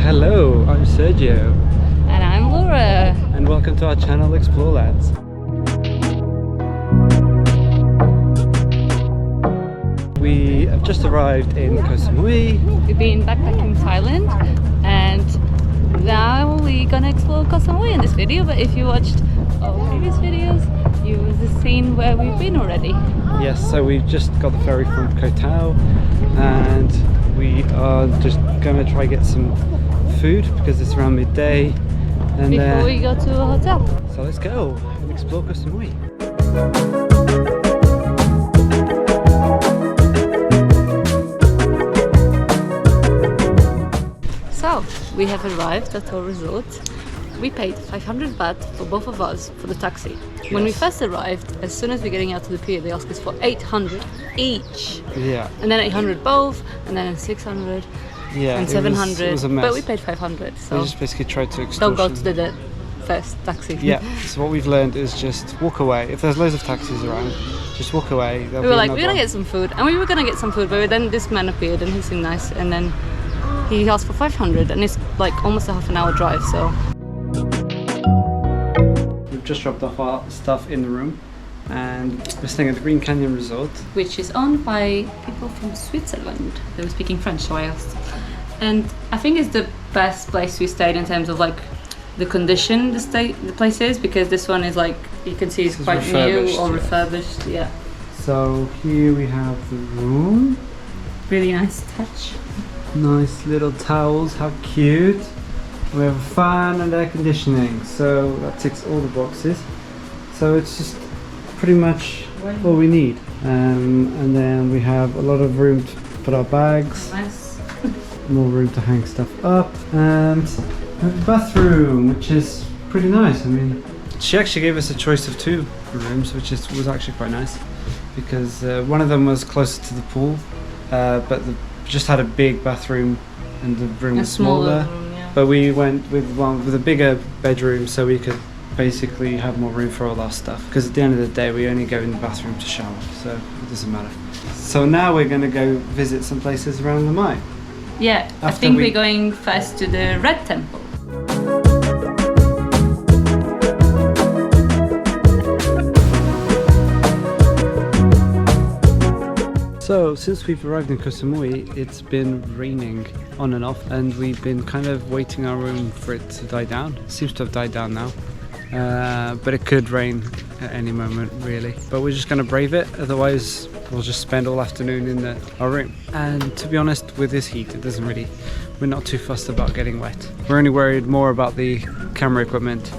Hello, I'm Sergio. And I'm Laura. And welcome to our channel, Explore Lads. We have just arrived in Koh Samui. We've been backpacking Thailand and now we're gonna explore Koh Samui in this video, but if you watched our previous videos, you would have seen where we've been already. Yes, so we've just got the ferry from Koh Tao and we are just gonna try get some food because it's around midday. And before we go to a hotel. So let's go and explore Koh Samui. So, we have arrived at our resort. We paid 500 baht for both of us for the taxi. Yes. When we first arrived, as soon as we're getting out to the pier, they asked us for 800 each. Yeah. And then 800 both, and then 600. Yeah, and 700. It was a mess. But we paid 500. So we just basically tried to extortion. Don't go to the first taxi. Yeah. So what we've learned is just walk away. If there's loads of taxis around, just walk away. We were like, we're gonna get some food, and we were gonna get some food, but then this man appeared, and he seemed nice, and then he asked for 500, and it's like almost a half an hour drive. So we've just dropped off our stuff in the room, and we're staying at the Green Canyon Resort, which is owned by people from Switzerland. They were speaking French, so I asked. And I think it's the best place we stayed in terms of like the condition the place is, because this one is like, you can see it's quite new or refurbished. Yeah. So here we have the room. Really nice touch. Nice little towels, how cute. We have a fan and air conditioning, so that ticks all the boxes. So it's just pretty much all we need. And then we have a lot of room to put our bags. Nice. More room to hang stuff up, and we have a bathroom, which is pretty nice. I mean, she actually gave us a choice of 2 rooms, which was actually quite nice, because one of them was closer to the pool, but just had a big bathroom, and the room was smaller. Room, yeah. But we went with one with a bigger bedroom, so we could basically have more room for all our stuff. Because at the end of the day, we only go in the bathroom to shower, so it doesn't matter. So now we're going to go visit some places around the Mai. Yeah, I think we're going first to the Red Temple. So, since we've arrived in Koh Samui, it's been raining on and off, and we've been kind of waiting our room for it to die down. It seems to have died down now, but it could rain at any moment, really. But we're just going to brave it, otherwise we'll just spend all afternoon in our room. And to be honest, with this heat, we're not too fussed about getting wet. We're only worried more about the camera equipment.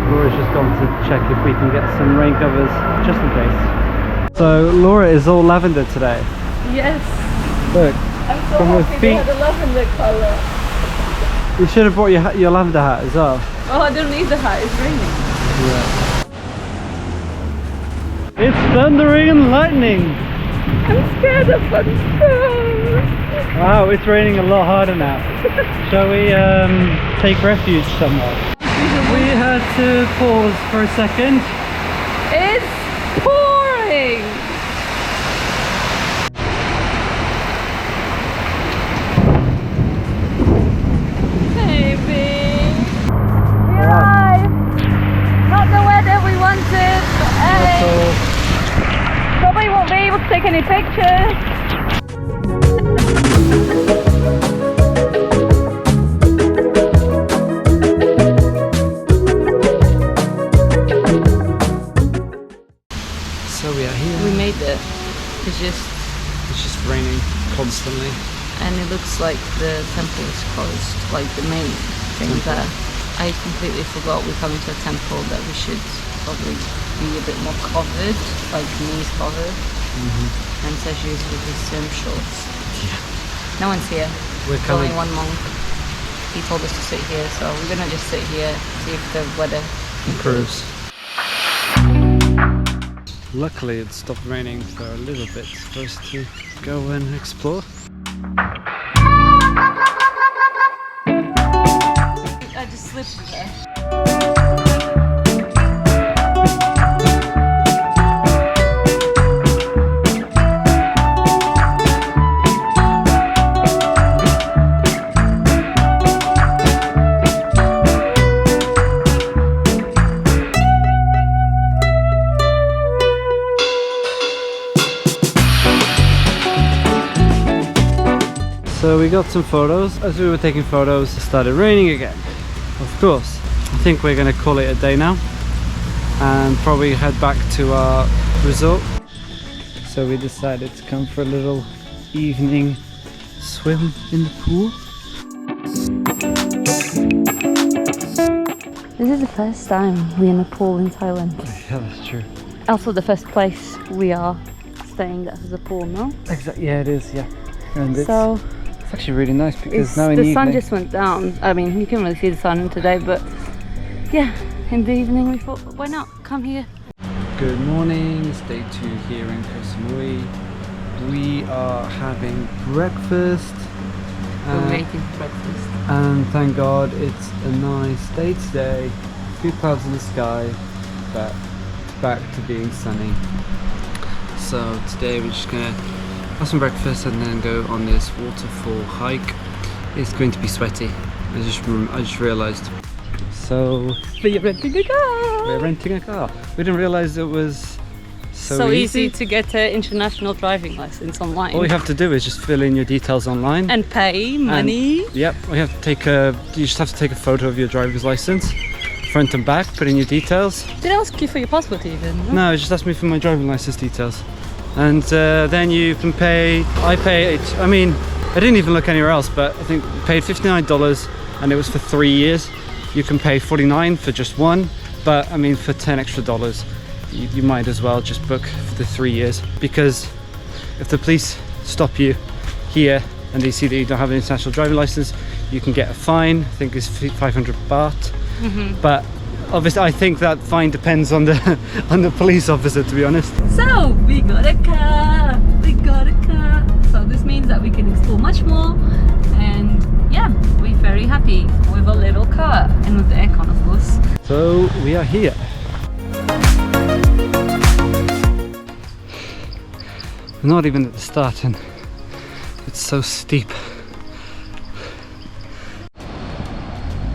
Laura's just gone to check if we can get some rain covers, just in case. So Laura is all lavender today. Yes. Look, I'm so from her happy feet. they had the lavender colour. You should have brought your lavender hat as well. Oh, I don't need the hat, it's raining. Yeah. It's thundering and lightning. I'm scared of thunder. Wow, it's raining a lot harder now. Shall we take refuge somewhere? We had to pause for a second. It's pouring. Not the weather we wanted, but probably won't be able to take any pictures. So we are here. We made it. It's just raining constantly. And it looks like the temple is closed, like the main thing there. I completely forgot we're coming to a temple that we should probably be a bit more covered, like knees covered. And Sergio's with his swim shorts. Yeah. No one's here. We're coming. Only one monk. He told us to sit here, so we're gonna just sit here, see if the weather improves. Luckily it stopped raining for a little bit for us to go and explore. I just slipped there. So we got some photos. As we were taking photos, it started raining again. Of course. I think we're gonna call it a day now and probably head back to our resort. So we decided to come for a little evening swim in the pool. This is the first time we're in a pool in Thailand. Yeah, that's true. Also the first place we are staying that has a pool, no? Exactly. Yeah, it is. Yeah, and it's actually really nice because now in the sun just went down. I mean, you can't really see the sun today, but yeah, in the evening we thought, why not come here? Good morning. It's day 2 here in Koh Samui. We are having breakfast. We're waiting for breakfast. And thank God it's a nice day today. A few clouds in the sky, but back to being sunny. So today we're just gonna have some breakfast and then go on this waterfall hike. It's going to be sweaty. I just realised. So we're renting a car. We're renting a car. We didn't realise it was so easy to get an international driving license online. All you have to do is just fill in your details online and pay money. Yep, you just have to take a photo of your driver's license, front and back, put in your details. Did I ask you for your passport even? No, it just asked me for my driving license details. And then you can pay, I didn't even look anywhere else, but I think I paid $59 and it was for 3 years. You can pay $49 for just one, but I mean for $10 extra, you might as well just book for the 3 years, because if the police stop you here and they see that you don't have an international driving license, you can get a fine. I think it's 500 baht. But obviously I think that fine depends on the police officer, to be honest. So we got a car. So this means that we can explore much more, and yeah, we're very happy with a little car and with the aircon, of course. So we are here. We're not even at the start and it's so steep.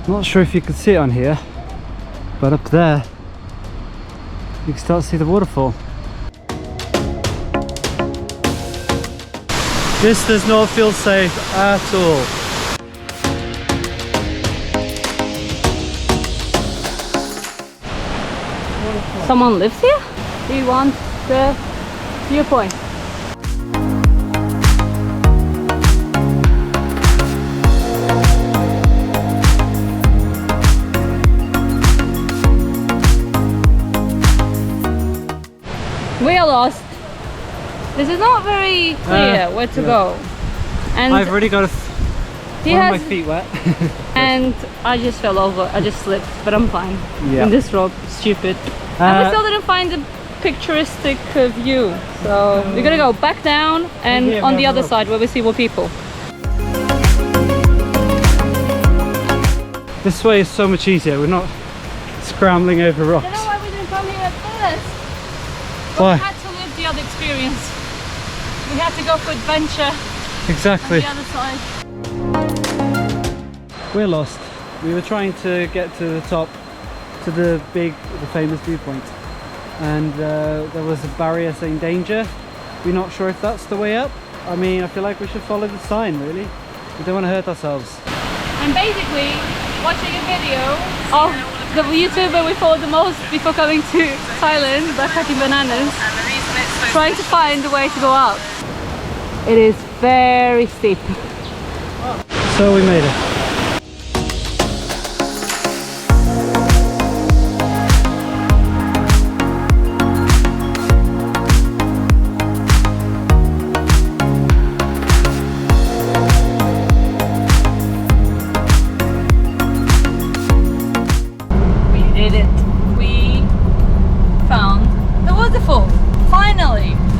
Not sure if you can see it on here, but up there you can start to see the waterfall. This does not feel safe at all. Someone lives here? Do you want the viewpoint? We are lost. This is not very clear where to go. And I've already got one of my feet wet. And I just fell over. I just slipped, but I'm fine. Yeah. In this rope, stupid. And we still didn't find the picturestic view. So we're gonna go back down and on the other side where we see more people. This way is so much easier. We're not scrambling over rocks. I don't know why we didn't come here at first. Why? We had to live the other experience. We had to go for adventure. Exactly. On the other side. We're lost. We were trying to get to the top, to the famous viewpoint, and there was a barrier saying danger. We're not sure if that's the way up. I mean, I feel like we should follow the sign, really. We don't want to hurt ourselves. I'm basically watching a video of the YouTuber we followed the most before coming to Thailand, backpacking bananas, trying to find a way to go up. It is very steep. So we made it.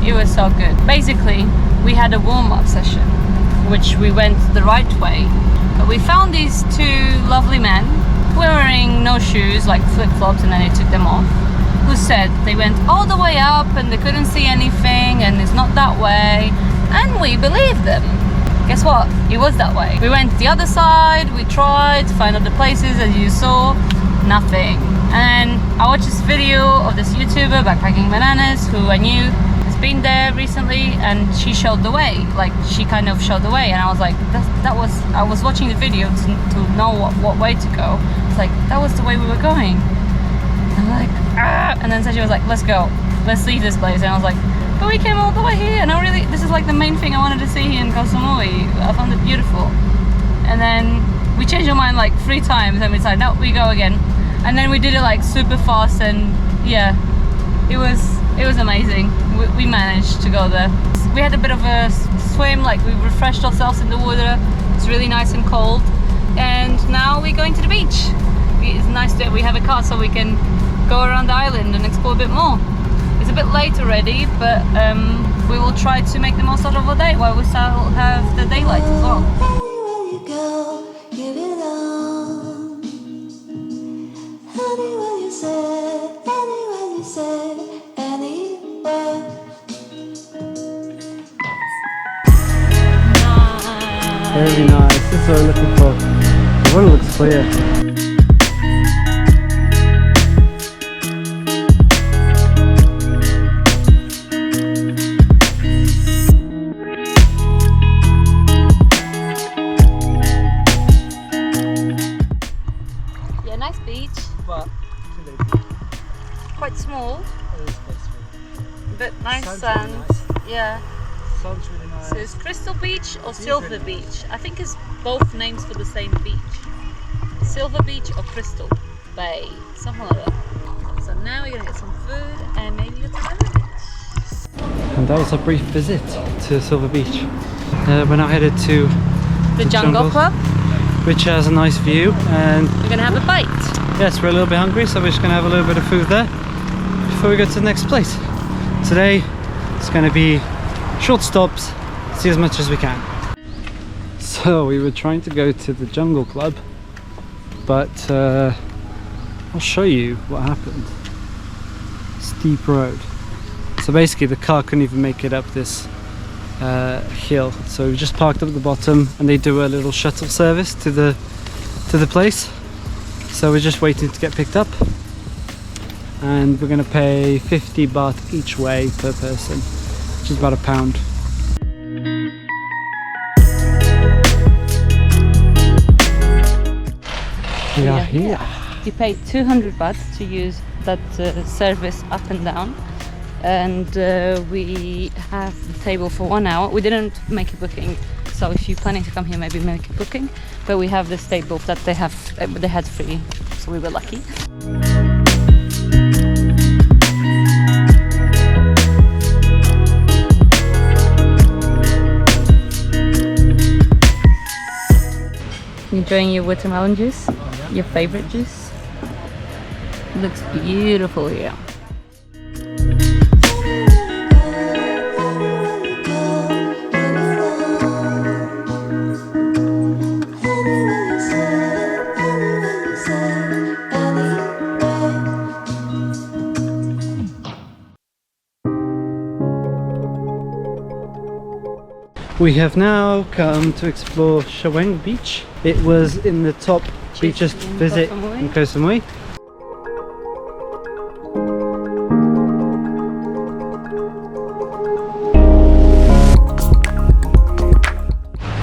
It was so good. Basically, we had a warm-up session, which we went the right way. But we found these two lovely men wearing no shoes, like flip-flops, and then they took them off, who said they went all the way up and they couldn't see anything and it's not that way. And we believed them. Guess what? It was that way. We went the other side, we tried to find other places, as you saw, nothing. And I watched this video of this YouTuber, Backpacking Bananas, who I knew been there there recently, and she showed the way. Like she kind of showed the way, and I was like, I was watching the video to know what way to go. It's like that was the way we were going. And I'm like, ah! And then Saji was like, let's go, let's leave this place. And I was like, but we came all the way here, and this is like the main thing I wanted to see here in Koh Samui. I found it beautiful. And then we changed our mind like 3 times, and we decided, no, we go again. And then we did it like super fast, and yeah, it was amazing. We managed to go there. We had a bit of a swim, like we refreshed ourselves in the water. It's really nice and cold. And now we're going to the beach. It's nice that we have a car so we can go around the island and explore a bit more. It's a bit late already, but we will try to make the most out of our day while we still have the daylight as well. Anywhere you go, you belong. Anywhere you say, anywhere. Very nice. This is what we're looking for. The water looks clear. Yeah, nice beach. But Quite small, it is quite small. but nice Sun's sand. really nice. Yeah. Sun's really nice. So it's Crystal Beach or It's Silver really nice. Beach. I think it's both names for the same beach. Silver Beach or Crystal Bay, something like that. So now we're gonna get some food and maybe go to the beach. And that was a brief visit to Silver Beach. We're now headed to The Jungle Club. which has a nice view, and We're gonna have a bite. yes, we're a little bit hungry, so we're just gonna have a little bit of food there before we go to the next place. Today it's gonna be short stops, see as much as we can. So we were trying to go to the Jungle Club, but I'll show you what happened. Steep road. So basically the car couldn't even make it up this hill, so we just parked up at the bottom, and they do a little shuttle service to the place. So we're just waiting to get picked up, and we're gonna pay 50 baht each way per person, which is about £1. We are here. You pay 200 baht to use that service up and down, and we have the table for 1 hour. We didn't make a booking, so if you're planning to come here, maybe make a booking. But we have this table that they had free, so we were lucky. Enjoying your watermelon juice? Your favorite juice? Looks beautiful here. We have now come to explore Chaweng Beach. It was in the top beaches visit in Koh Samui.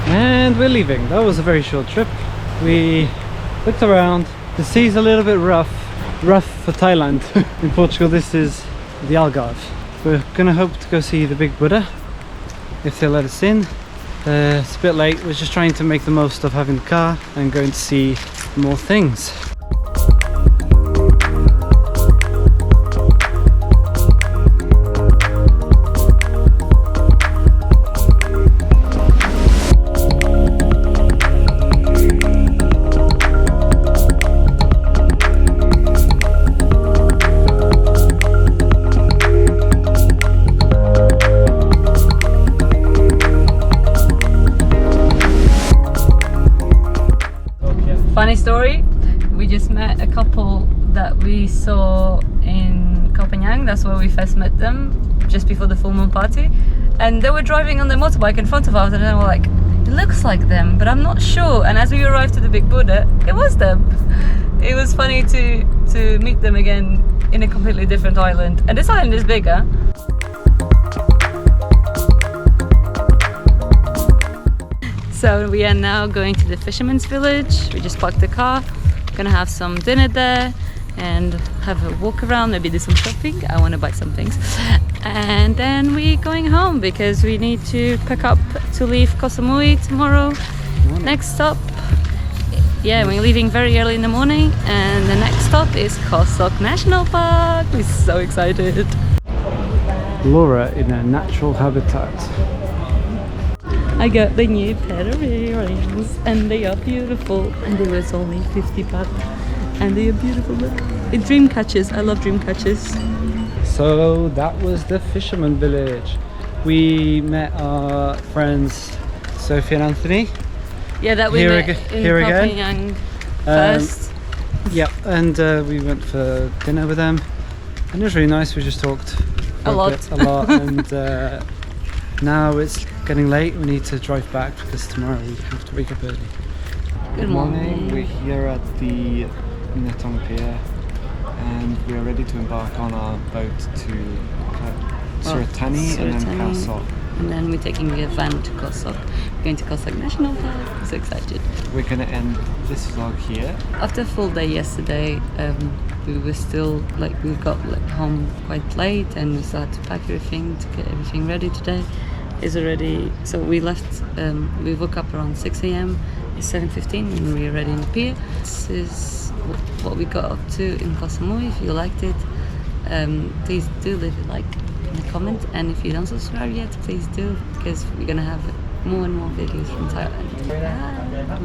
And we're leaving. That was a very short trip. We looked around. The sea's a little bit rough for Thailand. In Portugal this is the Algarve. We're gonna hope to go see the big Buddha, if they'll let us in. It's a bit late. We're just trying to make the most of having the car and going to see more things. Funny story, we just met a couple that we saw in Copenhagen. That's where we first met them, just before the full moon party. And they were driving on their motorbike in front of us, and then we're like, it looks like them, but I'm not sure. And as we arrived to the big Buddha, it was them. It was funny to meet them again in a completely different island. And this island is bigger. So we are now going to the Fisherman's Village. We just parked the car. Gonna have some dinner there and have a walk around, maybe do some shopping. I want to buy some things. And then we're going home because we need to pack up to leave Koh Samui tomorrow. Next stop, yeah, we're leaving very early in the morning, and the next stop is Khao Sok National Park. We're so excited. Laura in a natural habitat. I got the new pair of earrings and they are beautiful, and they was only 50 baht and they are beautiful. Look, it's dream catchers. I love dream catchers. So that was the Fisherman Village. We met our friends Sophie and Anthony. Yeah, that we Here met ag- in here Koh again. Samui first. Yep, and we went for dinner with them, and it was really nice. We just talked for A lot. and now it's getting late. We need to drive back because tomorrow we have to wake up early. Good morning. We're here at the Netong Pier and we are ready to embark on our boat to Suratani and then Khao Suratani. Sok. And then we're taking the van to Khao Sok. We're going to Khao Sok National Park. I'm so excited. We're going to end this vlog here. After a full day yesterday, we were still we got home quite late, and we still had to pack everything to get everything ready today. It's already, so we left. We woke up around 6 a.m. It's 7:15, and we're ready in the pier. This is what we got up to in Koh Samui. If you liked it, please do leave a like in the comment, and if you don't subscribe yet, please do, because we're gonna have more and more videos from Thailand. Bye.